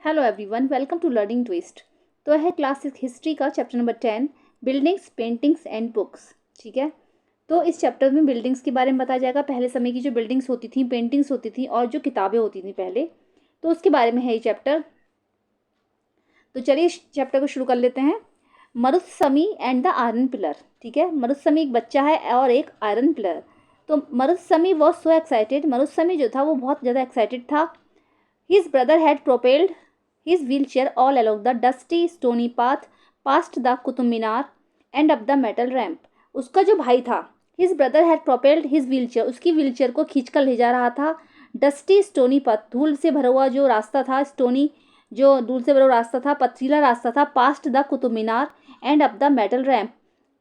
Hello everyone, welcome to learning twist. तो है classic history का chapter number 10, buildings, paintings and books. ठीक है, तो इस चैप्टर में बिल्डिंग्स के बारे में बताया जाएगा। पहले समय की जो बिल्डिंग्स होती थी, पेंटिंग्स होती थी और जो किताबें होती थी पहले, तो उसके बारे में है ये चैप्टर। तो चलिए इस चैप्टर को शुरू कर लेते हैं। मरुत्समी एंड द आयरन पिलर। ठीक है, मरुत्समी एक बच्चा है और एक आयरन पिलर। तो मरुत्समी वॉज सो एक्साइटेड, मरुत्समी जो था वो बहुत ज़्यादा एक्साइटेड था। His brother had propelled his wheelchair all along the dusty stony path past the Qutub Minar and up the metal ramp. उसका जो भाई था, his brother had propelled his wheelchair, उसकी व्हीलचेयर को खींचकर ले जा रहा था डस्टी स्टोनी पथ, धूल से भरा हुआ जो रास्ता था, स्टोनी जो धूल से भरा हुआ रास्ता था, पथरीला रास्ता था, past the Qutub Minar and up the metal ramp.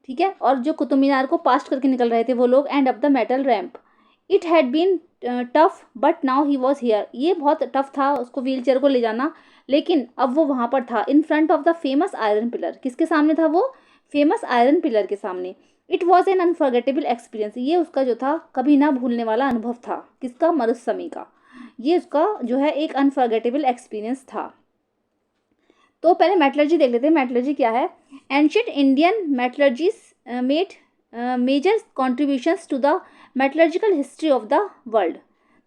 ठीक है, और जो कुतुब मीनार को पास्ट करके निकल रहे थे वो लोग, and up the metal ramp. It had been tough but now he was here. ये बहुत टफ था उसको व्हील चेयर को ले जाना, लेकिन अब वो वहाँ पर था। In front of the famous iron pillar, किसके सामने था वो? फेमस आयरन पिलर के सामने। It was N unforgettable experience, ये उसका जो था कभी ना भूलने वाला अनुभव था। किसका? मरुत्समी का। ये उसका जो है एक अनफॉरगेटेबल एक्सपीरियंस था। तो पहले मेटलर्जी देख लेते हैं। मेटलर्जी क्या है? Ancient Indian metallurgies made major contributions to the metallurgical history of the world.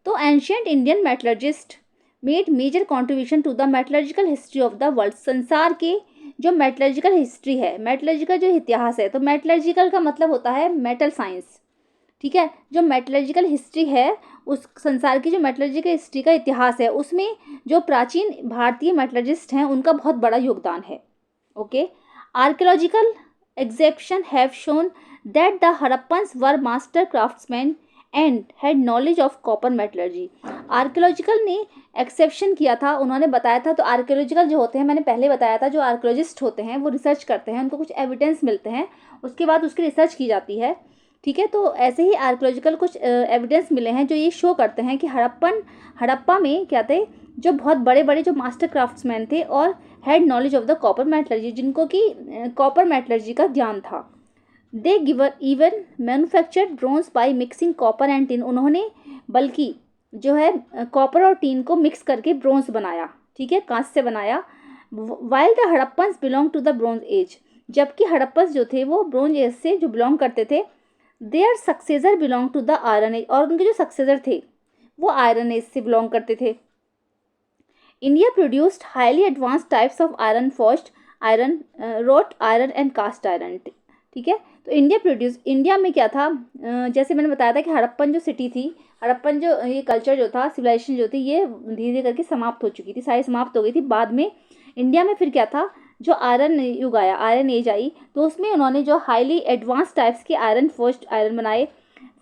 तो ancient Indian metallurgist made major contribution to the metallurgical history of the world. संसार के जो मेटलर्जिकल हिस्ट्री है, मेटलर्जिकल जो इतिहास है, तो मेटलर्जिकल का मतलब होता है मेटल साइंस। ठीक है, जो मेटलर्जिकल हिस्ट्री है, उस संसार की जो मेटलर्जिकल हिस्ट्री का इतिहास है, उसमें जो प्राचीन भारतीय मेटलर्जिस्ट हैं उनका बहुत बड़ा योगदान है। Okay, archaeological excavation have shown that the Harappans were master craftsman and had knowledge of copper metallurgy. Archaeological ने एक्सेप्शन किया था, उन्होंने बताया था। तो आर्कियोलॉजिकल जो होते हैं, मैंने पहले बताया था, जो आर्कियोलॉजिस्ट होते हैं वो रिसर्च करते हैं, उनको कुछ एविडेंस मिलते हैं, उसके बाद उसकी रिसर्च की जाती है। ठीक है, तो ऐसे ही आर्कियोलॉजिकल कुछ एविडेंस मिले हैं जो ये शो करते हैं कि हड़प्पा में क्या थे, जो बहुत बड़े बड़े जो मास्टर क्राफ्ट्समैन थे और had knowledge of the copper metallurgy, जिनको कि कॉपर मेटलर्जी का ज्ञान था। They ever even manufactured bronze by mixing copper and tin. उन्होंने बल्कि जो है कॉपर और टीन को मिक्स करके ब्रॉन्ज बनाया। ठीक है, कांच से बनाया। While the Harappans belong to the bronze age, जबकि हड़प्पन्स जो थे वो ब्रॉन्ज एज से जो बिलोंग करते थे। Their successor belong to the iron age, और उनके जो सक्सेसर थे वो आयरन एज से बिलोंग करते थे। India produced highly advanced types of iron forged iron, wrought iron and cast iron. ठीक है, तो इंडिया में क्या था, जैसे मैंने बताया था कि हड़प्पन जो सिटी थी, हड़प्पन जो ये कल्चर जो था, सिविलाइजेशन जो थी, ये धीरे धीरे करके समाप्त हो चुकी थी, सारी समाप्त हो गई थी। बाद में इंडिया में फिर क्या था, जो आयरन युग आया, आयरन एज आई, तो उसमें उन्होंने जो हाईली एडवांस टाइप्स के आयरन फोर्स्ड आयरन बनाए।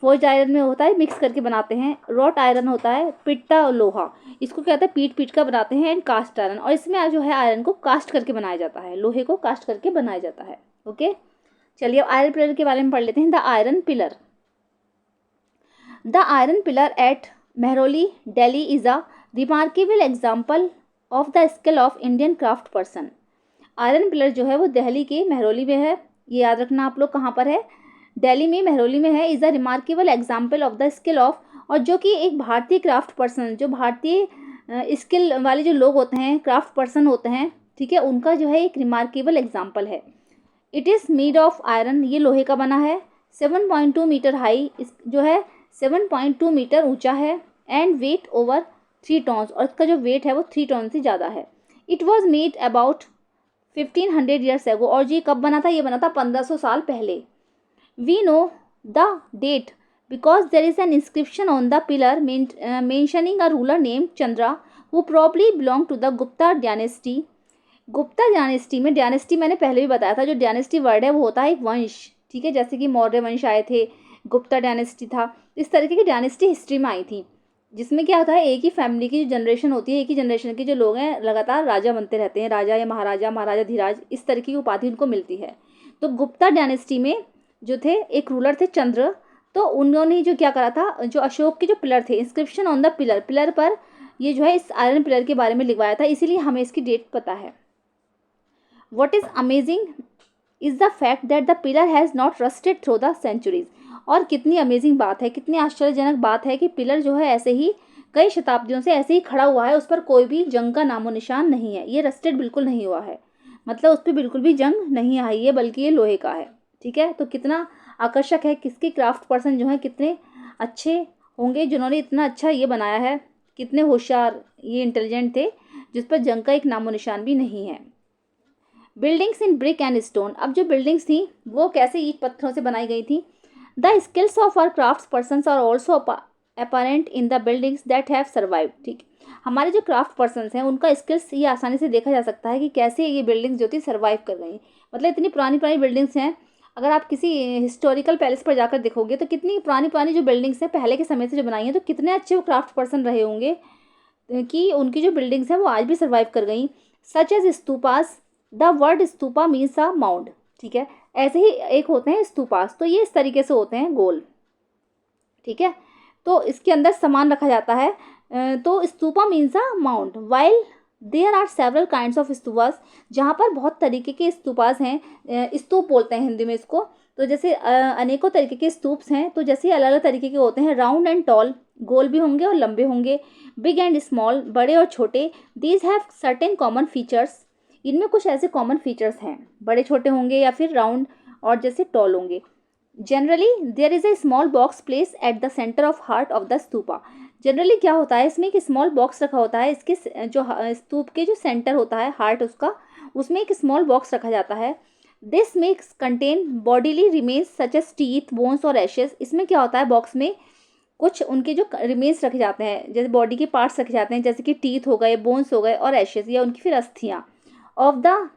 फोर्स्ड आयरन में होता है मिक्स करके बनाते हैं, रॉट आयरन होता है पिटता लोहा, इसको क्या होता है पीट पीट कर बनाते हैं, एंड कास्ट आयरन, और इसमें जो है आयरन को कास्ट करके बनाया जाता है, लोहे को कास्ट करके बनाया जाता है। ओके, चलिए अब आयरन पिलर के बारे में पढ़ लेते हैं। The iron pillar. The iron pillar at Mehrauli Delhi is a remarkable example of the skill of Indian craft person. Iron pillar जो है वो दिल्ली के मेहरौली में है, ये याद रखना आप लोग, कहाँ पर है? दिल्ली में, मेहरौली में है। Is a remarkable example of the skill of, और जो कि एक भारतीय क्राफ्ट पर्सन, जो भारतीय स्किल वाले जो लोग होते हैं, क्राफ्ट पर्सन होते हैं, ठीक है, उनका जो है एक रिमार्केबल एग्जाम्पल है। It is made of iron, ये लोहे का बना है। 7.2 मीटर हाई, इस जो है 7.2 मीटर ऊंचा है, एंड वेट ओवर 3 टॉन्स, और इसका जो वेट है वो 3 टॉन से ज़्यादा है। It was made about 1500 years ago, और ये कब बना था? ये बना था 1500 साल पहले। We know the date because there is an inscription on the pillar mentioning a ruler name Chandra who probably belong to the Gupta dynasty. Gupta dynasty में, डायनेस्टी मैंने पहले भी बताया था, जो डायनेस्टी वर्ड है वो होता है एक वंश। ठीक है, जैसे कि मौर्य वंश आए थे, गुप्ता डायनेस्टी था, इस तरीके की डायनेस्टी हिस्ट्री में आई थी, जिसमें क्या होता है एक ही फैमिली की जो जनरेशन होती है, एक ही जनरेशन के जो लोग हैं लगातार राजा बनते रहते हैं, राजा या महाराजा, महाराजा धीराज, इस तरीके की उपाधि उनको मिलती है। तो गुप्ता डायनेस्टी में जो थे एक रूलर थे चंद्र, तो उन्होंने जो क्या करा था, जो अशोक के जो पिलर थे, inscription on the pillar, pillar पर ये जो है इस आयरन पिलर के बारे में लिखवाया था, इसीलिए हमें इसकी डेट पता है। What is amazing is the fact that the pillar has not rusted through the centuries। और कितनी अमेजिंग बात है, कितनी आश्चर्यजनक बात है कि पिलर जो है ऐसे ही कई शताब्दियों से ऐसे ही खड़ा हुआ है, उस पर कोई भी जंग का नामो निशान नहीं है। ये रस्टेड बिल्कुल नहीं हुआ है, मतलब उस पर बिल्कुल भी जंग नहीं आई है, बल्कि ये लोहे का है। ठीक है, तो कितना आकर्षक है, किसके क्राफ्ट पर्सन जो है कितने अच्छे होंगे जिन्होंने इतना अच्छा ये बनाया है, कितने होशियार, ये इंटेलिजेंट थे, जिस पर जंग का एक नामो निशान भी नहीं है। Buildings in brick and stone. अब जो बिल्डिंग्स थी वो कैसे ईंट पत्थरों से बनाई गई थी। The skills of our craft person are also apparent in the buildings that have survive. ठीक, हमारे जो क्राफ्ट पर्सन हैं उनका स्किल्स ये आसानी से देखा जा सकता है कि कैसे ये बिल्डिंग्स जो थी सर्वाइव कर गई। मतलब इतनी पुरानी पुरानी बिल्डिंग्स हैं, अगर आप किसी हिस्टोरिकल पैलेस पर जाकर देखोगे तो कितनी पुरानी पुरानी जो बिल्डिंग्स हैं पहले के समय से जो बनाई हैं, तो कितने अच्छे वो क्राफ्ट पर्सन रहे होंगे कि उनकी जो बिल्डिंग्स हैं वो आज भी सर्वाइव कर गई। Such as stupas, the word stupa means a mound. ठीक है, ऐसे ही एक होते हैं स्तूपास, तो ये इस तरीके से होते हैं गोल। ठीक है, तो इसके अंदर सामान रखा जाता है। तो stupa means a mount, while there are several kinds of stupas, जहाँ पर बहुत तरीके के स्तूपास हैं। स्तूप बोलते हैं हिंदी में इसको। तो जैसे अनेकों तरीके के स्तूप्स हैं, तो जैसे अलग अलग तरीके के होते हैं, राउंड एंड टॉल, गोल भी होंगे और लंबे होंगे, बिग एंड स्मॉल, बड़े और छोटे। These have certain common features, इनमें कुछ ऐसे कॉमन फीचर्स हैं, बड़े छोटे होंगे या फिर राउंड और जैसे टॉल होंगे। Generally there is a small box place at the centre of heart of the stupa. Generally क्या होता है, इसमें एक स्मॉल बॉक्स रखा होता है, इसके जो स्तूप के जो सेंटर होता है हार्ट उसका, उसमें एक स्मॉल बॉक्स रखा जाता है। This makes contain bodily remains such as teeth, bones और एशेस। इसमें क्या होता है, बॉक्स में कुछ उनके जो रिमेन्स रखे जाते हैं, जैसे बॉडी के पार्ट्स रखे जाते हैं, जैसे कि टीथ हो गए, बोन्स हो गए और एशेस, या उनकी फिर अस्थियाँ, ऑफ द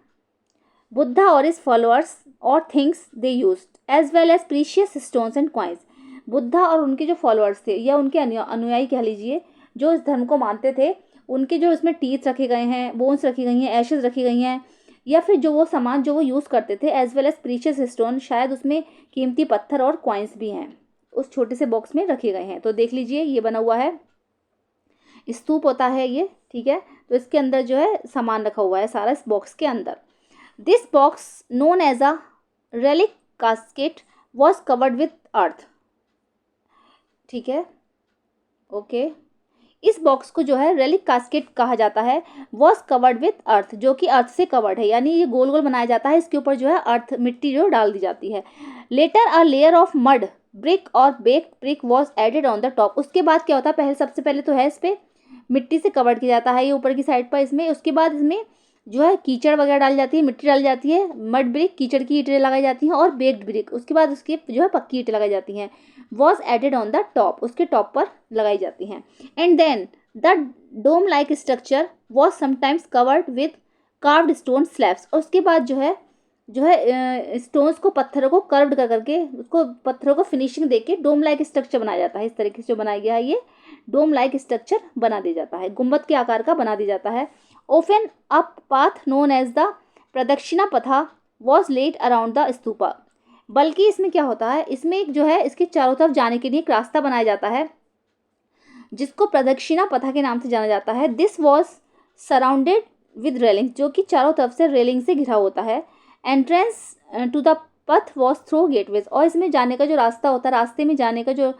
बुद्धा और हिज फॉलोअर्स और things they used as well as precious stones and coins. Buddha और उनके जो फॉलोअर्स थे या उनके अनुयायी कह लीजिए, जो इस धर्म को मानते थे, उनके जो इसमें टीथ रखे गए हैं, बोन्स रखी गई हैं, एशेज रखी गई हैं, या फिर जो वो सामान जो वो यूज़ करते थे, as well as precious stone, शायद उसमें कीमती पत्थर और कॉइन्स भी हैं, उस छोटे से बॉक्स में रखे गए हैं। तो देख लीजिए, ये बना हुआ है, स्तूप होता है ये। ठीक है, तो इसके अंदर जो है सामान रखा हुआ है सारा इस बॉक्स के अंदर। This box known as a relic casket was covered with earth. ठीक है, ओके, इस बॉक्स को जो है रेलिक कास्केट कहा जाता है। वॉज कवर्ड विथ अर्थ, जो कि अर्थ से कवर्ड है, यानी ये गोल गोल बनाया जाता है, इसके ऊपर जो है अर्थ, मिट्टी जो डाल दी जाती है। Later a layer of mud, brick और baked brick was added on the top. उसके बाद क्या होता है, पहले सबसे पहले तो है इस पर मिट्टी से कवर्ड किया जाता है ये ऊपर की साइड पर इसमें, उसके बाद इसमें जो है कीचड़ वगैरह डाली जाती है, मिट्टी डाली जाती है, मड ब्रिक कीचड़ की ईंटें लगाई जाती हैं, और बेक्ड ब्रिक उसके बाद उसकी जो है पक्की ईंटें लगाई जाती हैं। Was added on the top, उसके टॉप पर लगाई जाती हैं। And then the dome like structure was sometimes covered with carved stone slabs. और उसके बाद जो है स्टोन्स को, पत्थरों को कर्व्ड कर करके उसको पत्थरों को फिनिशिंग देके डोम लाइक स्ट्रक्चर बनाया जाता है। इस तरीके से जो बनाया गया है ये डोम लाइक स्ट्रक्चर बना दिया जाता है, गुंबद के आकार का बना दिया जाता है। Often up path known as the pradakshina patha was laid around the stupa. बल्कि इसमें क्या होता है, इसमें एक जो है इसके चारों तरफ जाने के लिए एक रास्ता बनाया जाता है, जिसको प्रदक्षिणा पथा के नाम से जाना जाता है। This was surrounded with railing, जो कि चारों तरफ से रेलिंग से घिरा होता है। Entrance to the path was through gateways, और इसमें जाने का जो रास्ता होता है, रास्ते में जाने का जो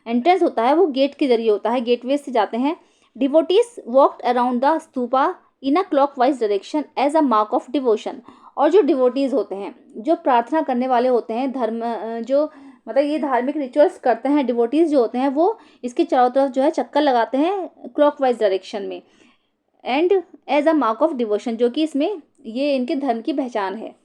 एंट्रेंस होता है वो गेट के जरिए होता है, गेटवेज से जाते हैं। Devotees walked around the stupa in a clockwise direction as a mark of devotion. और जो डिवोटीज होते हैं, जो प्रार्थना करने वाले होते हैं, धर्म जो मतलब ये धार्मिक रिचुअल्स करते हैं, डिवोटीज जो होते हैं वो इसके चारों तरफ जो है चक्कर लगाते हैं क्लॉकवाइज डायरेक्शन में, and as a mark of devotion, जो कि इसमें ये इनके धर्म की पहचान है।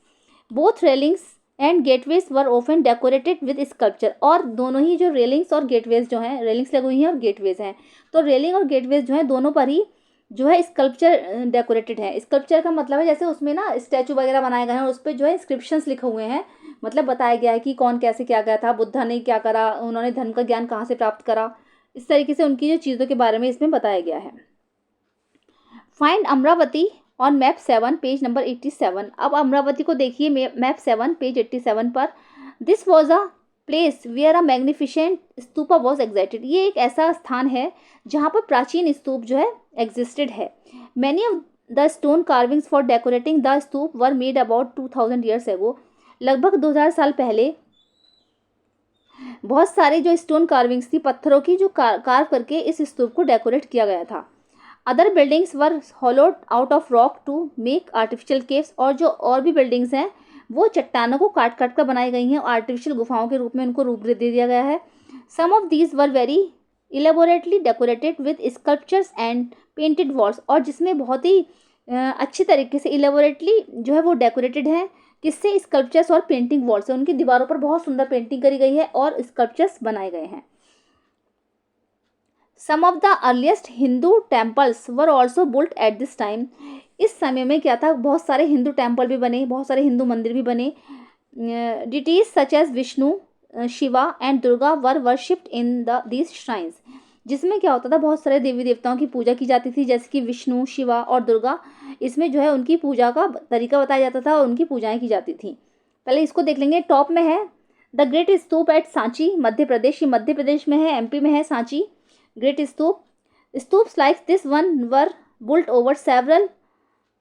Both railings and gateways were often decorated with sculpture, और दोनों ही जो रेलिंग्स और गेटवेज जो हैं, रेलिंग्स लगी हुई हैं और गेटवेज हैं, तो रेलिंग और गेटवेज जो हैं दोनों पर ही जो है स्कल्पचर डेकोरेटेड है। स्कल्पचर का मतलब है जैसे उसमें ना स्टैचू वगैरह बनाए गए हैं और उस पर जो है इंस्क्रिप्शंस लिखे हुए हैं, मतलब बताया गया है कि कौन कैसे क्या गया था, बुद्धा ने क्या करा, उन्होंने धर्म का ज्ञान कहाँ से प्राप्त करा, इस तरीके से उनकी जो चीज़ों के बारे में इसमें बताया गया है। Find Amravati on map 7 page number 87। अब अमरावती को देखिए मैप 7 पेज 87 पर। This was a place where a magnificent stupa was existed. ये एक ऐसा स्थान है जहाँ पर प्राचीन स्तूप जो है एग्जिस्टेड है। Many of the stone carvings for decorating the stupa were made about 2000 years ago. लगभग 2000 साल पहले बहुत सारे जो स्टोन कार्विंग्स थी, पत्थरों की जो कार्व करके इस स्तूप को डेकोरेट किया गया था। Other buildings were hollowed out of rock to make artificial caves, और जो और भी बिल्डिंग्स हैं वो चट्टानों को काट काट कर बनाई गई हैं और आर्टिफिशियल गुफाओं के रूप में उनको रूप दे दिया गया है। Some of these were very elaborately decorated with sculptures and painted walls, और जिसमें बहुत ही अच्छी तरीके से इलेबोरेटली जो है वो डेकोरेटेड हैं, किससे, स्कल्पचर्स और पेंटिंग वॉल से। उनकी दीवारों पर बहुत सुंदर पेंटिंग करी गई है और स्कल्पचर्स बनाए गए हैं। Some of the earliest Hindu temples were also built at this time. इस समय में क्या था, बहुत सारे हिंदू टेम्पल भी बने, बहुत सारे हिंदू मंदिर भी बने। Deities such as Vishnu, Shiva and Durga were worshipped in the these shrines, जिसमें क्या होता था, बहुत सारे देवी देवताओं की पूजा की जाती थी, जैसे कि विष्णु, शिवा और दुर्गा। इसमें जो है उनकी पूजा का तरीका बताया जाता था और उनकी पूजाएं की जाती थी। पहले इसको देख लेंगे। टॉप में है the great stupa at Sanchi, Madhya Pradesh. ये मध्य प्रदेश में है, एमपी में है Sanchi great stupa. Stupas like this one were built over several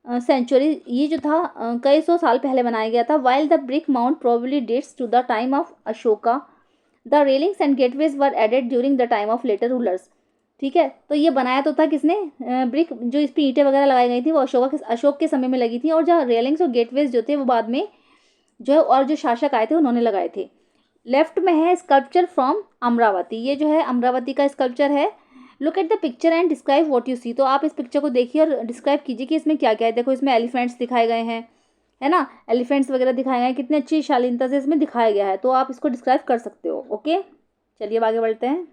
century. ये जो था कई सौ साल पहले बनाया गया था। While the brick mount probably dates to the time of Ashoka, the railings and gateways were added during the time of later rulers. ठीक है, तो ये बनाया तो था किसने, ब्रिक, जो इस पर ईंटें वगैरह लगाई गई थी वो अशोक के समय में लगी थी, और जहाँ रेलिंग्स और गेटवेज जो थे वो बाद में जो है और जो शासक आए थे उन्होंने लगाए थे। लेफ्ट में है स्कल्पचर फ्रॉम अमरावती। ये जो है अमरावती का स्कल्पचर है। Look at the picture and describe what you see. तो आप इस पिक्चर को देखिए और डिस्क्राइब कीजिए कि इसमें क्या क्या है। देखो इसमें एलिफेंट्स दिखाए गए हैं, है ना, एलिफेंट्स वगैरह दिखाए गए हैं, कितनी अच्छी शालीनता से इसमें दिखाया गया है, तो आप इसको डिस्क्राइब कर सकते हो। ओके, चलिए अब आगे बढ़ते हैं।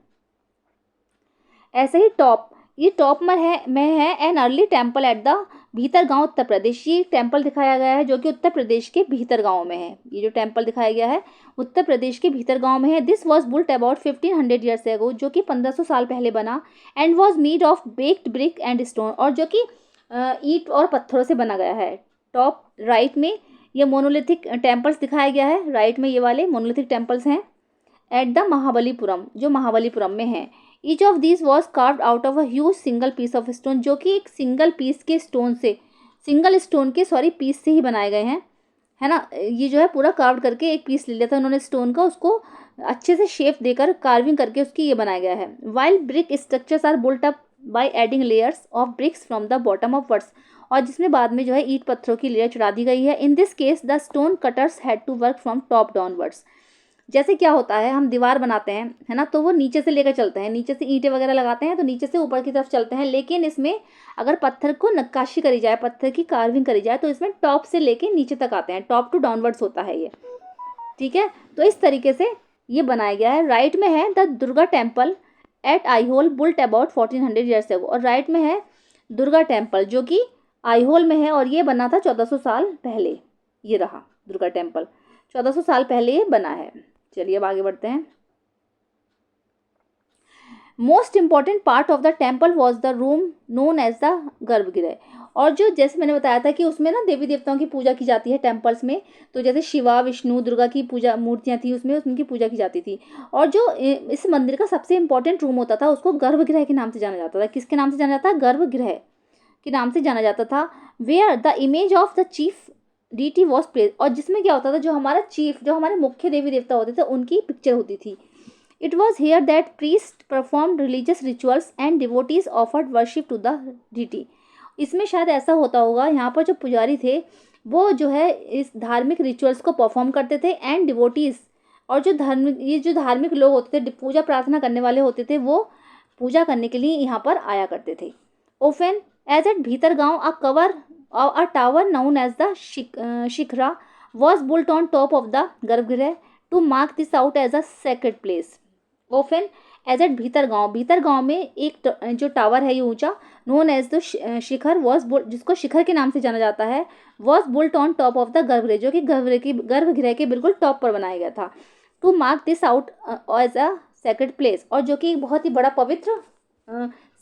ऐसे ही टॉप, ये टॉप में है an early temple at the भीतर गांव उत्तर प्रदेश। ये टेम्पल दिखाया गया है जो कि उत्तर प्रदेश के भीतर गांव में है। ये जो टेम्पल दिखाया गया है उत्तर प्रदेश के भीतर गांव में है। This was built about 1500 years ago, जो कि 1500 साल पहले बना। And was made of baked brick and stone, और जो कि ईंट और पत्थरों से बना गया है। टॉप राइट में ये मोनोलिथिक टेम्पल्स दिखाया गया है। राइट में ये वाले मोनोलिथिक टेम्पल्स हैं एट द महाबलीपुरम, जो महाबलीपुरम में है। Each of these was carved out of a huge single piece of stone, जो कि एक सिंगल स्टोन के पीस से ही बनाए गए हैं, है ना। ये जो है पूरा कार्व करके एक पीस ले लिया था उन्होंने स्टोन का, उसको अच्छे से शेप देकर कार्विंग करके उसकी ये बनाया गया है। While brick structures are built up by adding layers of bricks from the bottom upwards, और जिसमें बाद में जो है ईंट पत्थरों की लेयर चढ़ा दी गई है। In this case the stone cutters had to work from top downwards. जैसे क्या होता है, हम दीवार बनाते हैं, है ना, तो वो नीचे से लेकर चलते हैं, नीचे से ईंटें वगैरह लगाते हैं तो नीचे से ऊपर की तरफ चलते हैं। लेकिन इसमें अगर पत्थर को नक्काशी करी जाए, पत्थर की कार्विंग करी जाए, तो इसमें टॉप से लेके नीचे तक आते हैं, टॉप टू डाउनवर्ड्स होता है ये। ठीक है, तो इस तरीके से ये बनाया गया है। राइट में है the Durga temple at Aihole built about 1400 years ago, और राइट में है दुर्गा टेम्पल जो कि आईहोल में है और ये बना था 1400 साल पहले। ये रहा दुर्गा टेम्पल, 1400 साल पहले ये बना है। चलिए अब आगे बढ़ते हैं। Most important part of the temple was the room known as the garbhagriha, और जो जैसे मैंने बताया था कि उसमें ना देवी देवताओं की पूजा की जाती है टेम्पल्स में, तो जैसे शिवा, विष्णु, दुर्गा की पूजा मूर्तियां थी उसमें, उनकी पूजा की जाती थी। और जो इस मंदिर का सबसे इंपॉर्टेंट रूम होता था उसको गर्भगृह के नाम से जाना जाता था। किसके नाम से जाना जाता था? गर्भगृह के नाम से जाना जाता था। Where the image of the chief deity was place, और जिसमें क्या होता था, जो हमारा चीफ, जो हमारे मुख्य देवी देवता होते थे उनकी पिक्चर होती थी। It was here that priest perform religious rituals and devotees offered worship to the deity. इसमें शायद ऐसा होता होगा, यहाँ पर जो पुजारी थे वो जो है इस धार्मिक रिचुअल्स को परफॉर्म करते थे, एंड डिवोटीज, और जो धार्मिक लोग होते थे, पूजा प्रार्थना करने वाले होते थे, वो पूजा करने के लिए यहाँ पर आया करते थे। ओफेन एज एट भीतर गांव a tower known as the Shikhra was built on top of the गर्भगृह to mark this out as a sacred place. Often as at भीतर गांव में एक जो टावर है ये ऊंचा, known as the Shikhar was built, जिसको शिखर के नाम से जाना जाता है, was built on top of the गर्भगृह, जो कि गर्भगृह के बिल्कुल टॉप पर बनाया गया था। to mark this out as a sacred place, और जो कि एक बहुत ही बड़ा पवित्र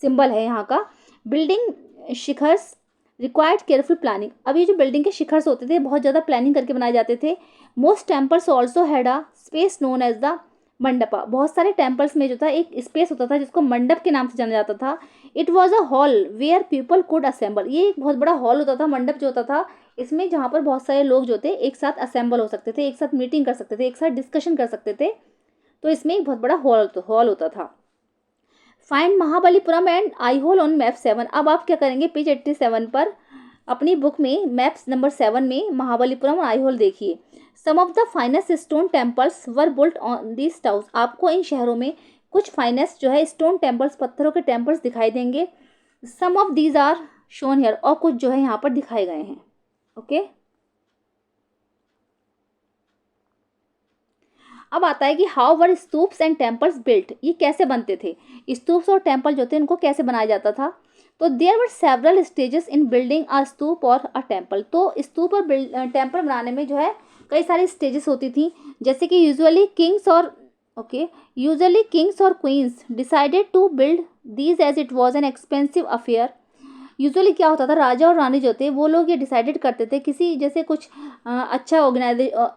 सिंबल है यहाँ का। बिल्डिंग शिखर्स रिक्वायर्ड केयरफुल प्लानिंग, अब ये जो बिल्डिंग के शिखर्स होते थे बहुत ज़्यादा प्लानिंग करके बनाए जाते थे। Most temples also had a space known as the mandapa, बहुत सारे टेम्पल्स में जो था एक स्पेस होता था जिसको मंडप के नाम से जाना जाता था। It was a hall where people could assemble, ये एक बहुत बड़ा हॉल होता था, मंडप जो होता था इसमें, जहाँ पर बहुत सारे लोग जो थे एक साथ असेंबल हो सकते थे, एक साथ मीटिंग कर सकते थे, एक साथ डिस्कशन कर सकते थे। तो इसमें एक बहुत बड़ा हॉल होता था। Find Mahabalipuram and Aihole on map 7। अब आप क्या करेंगे, पेज 87 पर अपनी बुक में मैप्स नंबर 7 में महाबलीपुरम और आईहोल देखिए। Some of the finest stone temples were built on this town. आपको इन शहरों में कुछ फाइनेस्ट जो है स्टोन टेम्पल्स, पत्थरों के टेम्पल्स दिखाई देंगे। Some of these are shown here, और कुछ जो है यहाँ पर दिखाए गए हैं। ओके अब आता है कि how were stupas and temples built. ये कैसे बनते थे, स्तूप्स और टेम्पल जो थे उनको कैसे बनाया जाता था। तो there were several stages in building a stupa और अ टेम्पल। तो स्तूप और टेम्पल बनाने में जो है कई सारी स्टेजेस होती थी, जैसे कि यूजुअली किंग्स और queens decided to build these as it was an expensive affair. Usually क्या होता था, राजा और रानी जो थे वो लोग ये डिसाइडेड करते थे, किसी जैसे कुछ अच्छा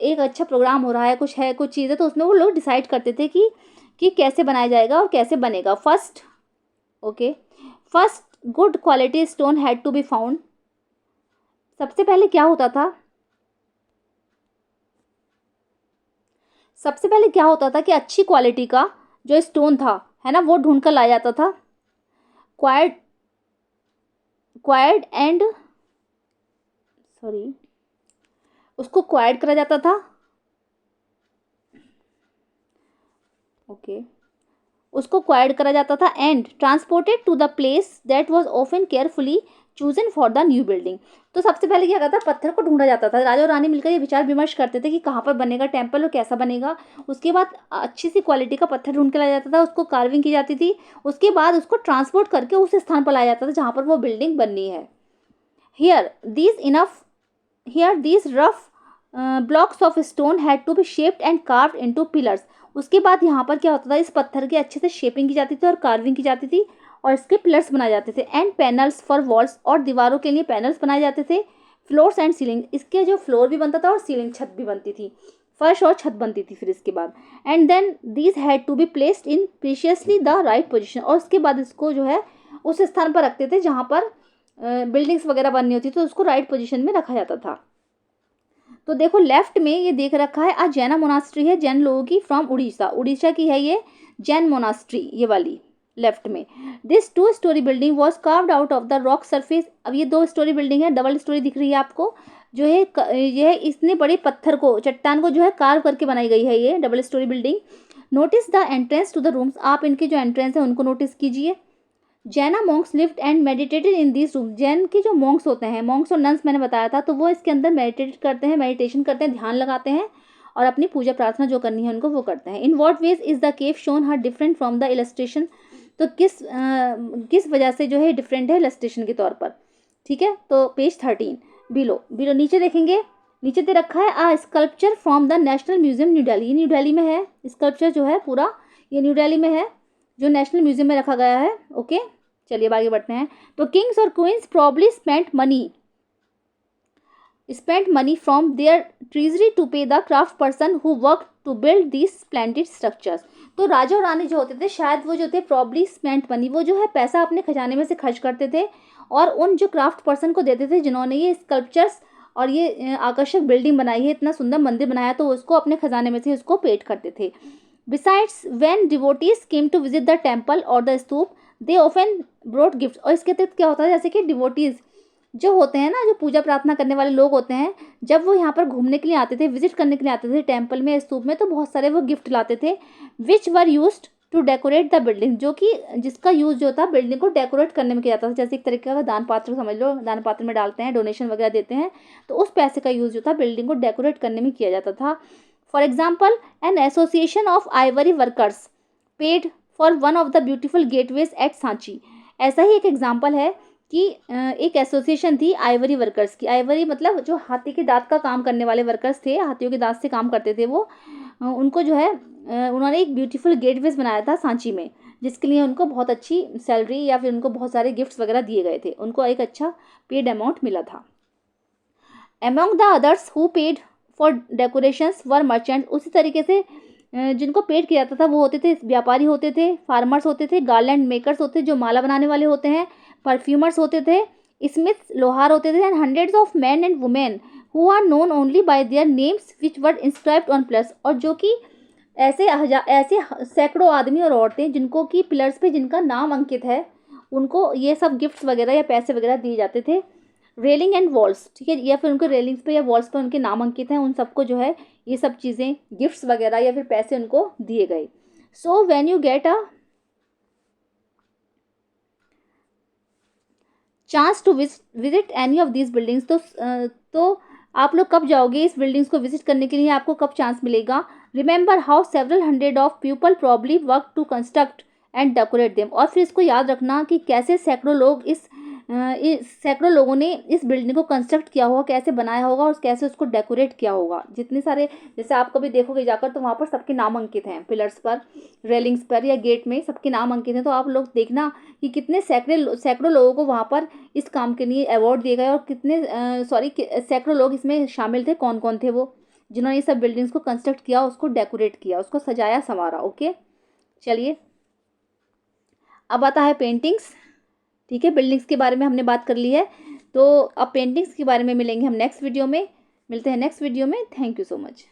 एक अच्छा प्रोग्राम हो रहा है, कुछ चीज़ है, तो उसमें वो लोग डिसाइड करते थे कि कैसे बनाया जाएगा और कैसे बनेगा। First good quality stone had to be found. सबसे पहले क्या होता था कि अच्छी क्वालिटी का जो स्टोन था है ना, वो ढूंढ कर लाया जाता था। उसको क्वाइट करा जाता था। उसको क्वाइट करा जाता था and transported to the place that was often carefully chosen for the new building. तो सबसे पहले क्या करता, पत्थर को ढूंढा जाता था। राजा और रानी मिलकर ये विचार विमर्श करते थे कि कहाँ पर बनेगा टेम्पल और कैसा बनेगा। उसके बाद अच्छी सी क्वालिटी का पत्थर ढूंढ के लाया जाता था, उसको कार्विंग की जाती थी। उसके बाद उसको ट्रांसपोर्ट करके उस स्थान पर लाया जाता था जहाँ पर वो बिल्डिंग बननी है। Here these rough blocks of stone had to be shaped and carved into pillars। उसके बाद यहाँ पर क्या होता था, इस पत्थर की अच्छे से शेपिंग की जाती थी और कार्विंग की जाती थी और इसके पिलर्स बनाए जाते थे। एंड पैनल्स फॉर वॉल्स, और दीवारों के लिए पैनल्स बनाए जाते थे। फ्लोर्स एंड सीलिंग, इसके जो फ्लोर भी बनता था और सीलिंग छत भी बनती थी, फर्श और छत बनती थी फिर इसके बाद। And then these had to be placed in preciously the right position, और उसके बाद इसको जो है उस स्थान पर रखते थे जहाँ पर बिल्डिंग्स वगैरह बननी होती, तो उसको राइट पोजीशन में रखा जाता था। तो देखो लेफ्ट में ये देख रखा है, जैना मोनास्ट्री है, जैन लोगों की, फ्रॉम उड़ीसा की है ये जैन मोनास्ट्री, ये वाली लेफ्ट में। This 2 story building was carved out of the rock surface. अब ये 2 स्टोरी बिल्डिंग है, डबल स्टोरी दिख रही है आपको, जो है यह इतने बड़े पत्थर को, चट्टान को जो है कार्व करके बनाई गई है ये double storey building. Notice the entrance to the rooms, आप इनके जो एंट्रेंस है उनको नोटिस कीजिए। Jaina monks lived and meditated in this room. Jain के जो मॉन्क्स होते हैं, मॉन्क्स और नन्स मैंने बताया था, तो वो इसके अंदर मेडिटेशन करते हैं, ध्यान लगाते हैं और अपनी पूजा प्रार्थना जो करनी है उनको वो करते हैं। In what veg is the cave shown her different from the illustration. तो किस वजह से जो है डिफरेंट है इलस्ट्रेशन के तौर पर। ठीक है, तो पेज 13 बिलो नीचे देखेंगे, नीचे दे रखा है a sculpture from the national museum New Delhi. New Delhi में है स्कल्पचर जो है पूरा, ये न्यू दिल्ली में है जो नेशनल म्यूजियम में रखा गया है। ओके चलिए अब आगे बढ़ते हैं। तो किंग्स और queens probably spent money from their treasury to pay the craft person who work to build these splendid structures. तो राजा और रानी जो होते थे, शायद वो जो थे प्रॉब्ली स्पेंट मनी, वो जो है पैसा अपने खजाने में से खर्च करते थे और उन जो क्राफ्ट पर्सन को देते थे जिन्होंने ये स्कल्पचर्स और ये आकर्षक बिल्डिंग बनाई है, इतना सुंदर मंदिर बनाया, तो उसको अपने खजाने में से उसको पेड करते थे। Besides when devotees came to visit the temple और the stupa they often brought gift. और इसके अतिरिक्त क्या होता है, जैसे कि डिवोटीज जो होते हैं ना, जो पूजा प्रार्थना करने वाले लोग होते हैं, जब वो यहाँ पर घूमने के लिए आते थे, विजिट करने के लिए आते थे टेम्पल में, स्तूप में, तो बहुत सारे वो गिफ्ट लाते थे। Which were used to decorate the building, जो कि जिसका यूज जो था बिल्डिंग को डेकोरेट करने में किया जाता था। जैसे एक तरीके का दान पात्र समझ लो, दान पात्र में डालते हैं, डोनेशन वगैरह देते हैं, तो उस पैसे का यूज जो था बिल्डिंग को डेकोरेट करने में किया जाता था। For example an association of ivory workers paid for one of the beautiful gateways at Sanchi. ऐसा ही एक एग्जाम्पल है कि एक एसोसिएशन थी आइवरी वर्कर्स की। आइवरी मतलब जो हाथी के दांत का काम करने वाले वर्कर्स थे, हाथियों के दांत से काम करते थे वो, उनको जो है उन्होंने एक ब्यूटीफुल गेटवेज बनाया था सांची में, जिसके लिए उनको बहुत अच्छी सैलरी या फिर उनको बहुत सारे गिफ्ट्स वगैरह दिए गए थे, उनको एक अच्छा पेड अमाउंट मिला था। Among the others who paid for decorations were merchant. उसी तरीके से जिनको पेड किया जाता था वो होते थे व्यापारी होते थे, फार्मर्स होते थे, गार्लैंड मेकर्स होते जो माला बनाने वाले होते हैं, परफ्यूमर्स होते थे, स्मिथ्स लोहार होते थे, and hundreds of men and women who are known only by their names which were inscribed on plus. और जो कि ऐसे सैकड़ों आदमी और औरतें जिनको कि पिलर्स पे जिनका नाम अंकित है, उनको ये सब गिफ्ट्स वगैरह या पैसे वगैरह दिए जाते थे। रेलिंग एंड वॉल्स, ठीक है, या फिर उनके रेलिंग्स पे या वॉल्स पे उनके नाम अंकित हैं, उन सबको जो है ये सब चीज़ें गिफ्ट्स वगैरह या फिर पैसे उनको दिए गए। So when you get a chance to visit any of these buildings, तो आप लोग कब जाओगे इस बिल्डिंग्स को विजिट करने के लिए, आपको कब चांस मिलेगा? Remember how several hundred of people probably work to construct and decorate them, और फिर इसको याद रखना कि कैसे सैकड़ों लोग सैकड़ों लोगों ने इस बिल्डिंग को कंस्ट्रक्ट किया होगा, कैसे बनाया होगा और कैसे उसको डेकोरेट किया होगा। जितने सारे, जैसे आप कभी देखोगे जाकर तो वहाँ पर सबके नाम अंकित हैं, पिलर्स पर, रेलिंग्स पर या गेट में सबके नाम अंकित हैं। तो आप लोग देखना कि कितने सैकड़ों लोगों को वहाँ पर इस काम के लिए अवार्ड दिए गए, और कितने सैकड़ों लोग इसमें शामिल थे, कौन कौन थे वो जिन्होंने ये सब बिल्डिंग्स को कंस्ट्रक्ट किया, उसको डेकोरेट किया, उसको सजाया संवारा। ओके, चलिए अब आता है पेंटिंग्स। ठीक है, बिल्डिंग्स के बारे में हमने बात कर ली है, तो अब पेंटिंग्स के बारे में मिलेंगे हम नेक्स्ट वीडियो में। मिलते हैं नेक्स्ट वीडियो में। Thank you so much.